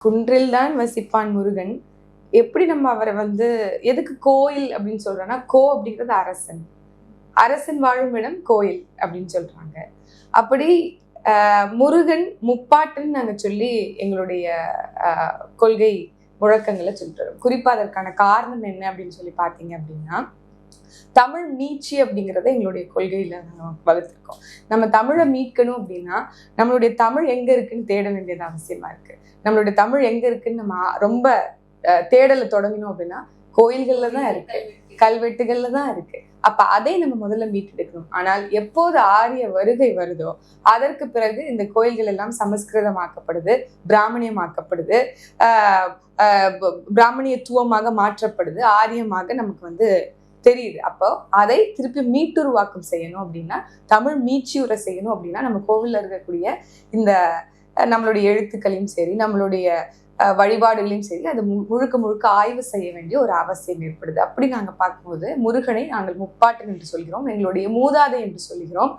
குன்றில் தான் வசிப்பான் முருகன். எப்படி நம்ம அவரை எதுக்கு கோயில் அப்படின்னு சொல்றோம்னா, அப்படிங்கிறது அரசன். அரசன் வாழும் இடம் கோயில் அப்படின்னு சொல்றாங்க. அப்படி முருகன் முப்பாட்டுன்னு நாங்க சொல்லி எங்களுடைய கொள்கை முழக்கங்களை சொல்லிட்டு குறிப்பா அதற்கான காரணம் என்ன அப்படின்னு சொல்லி பார்த்தீங்க அப்படின்னா, தமிழ் மீட்சி அப்படிங்கிறத எங்களுடைய கொள்கையில நம்ம வகுத்திருக்கோம். நம்ம தமிழை மீட்கணும் அப்படின்னா நம்மளுடைய தமிழ் எங்க இருக்குன்னு தேட வேண்டியது அவசியமா இருக்கு. நம்மளுடைய தமிழ் எங்க இருக்குன்னு நம்ம ரொம்ப தேடலை தொடங்கணும் அப்படின்னா கோயில்கள்ல தான் இருக்கு, கல்வெட்டுகள்ல தான் இருக்கு. அப்ப அதை நம்ம முதல்ல மீட்டெடுக்கணும். ஆனால் எப்போது ஆரிய வருகை வருதோ அதற்கு பிறகு இந்த கோயில்கள் எல்லாம் சமஸ்கிருதமாக்கப்படுது, பிராமணியமாக்கப்படுது, பிராமணியத்துவமாக மாற்றப்படுது, ஆரியமாக நமக்கு தெரியுது. அப்போ அதை திருப்பி மீட்டுருவாக்கம் செய்யணும் அப்படின்னா, தமிழ் மீட்சியுரை செய்யணும் அப்படின்னா, நம்ம கோவில்ல இருக்கக்கூடிய இந்த நம்மளுடைய எழுத்துக்களையும் சரி, நம்மளுடைய வழிபாடுகளையும் சரி, அது முழுக்க முழுக்க ஆய்வு செய்ய வேண்டிய ஒரு அவசியம் ஏற்படுது. அப்படி நாங்க பார்க்கும்போது முருகனை நாங்கள் முப்பாட்டன் என்று சொல்கிறோம், எங்களுடைய மூதாதை என்று சொல்கிறோம்.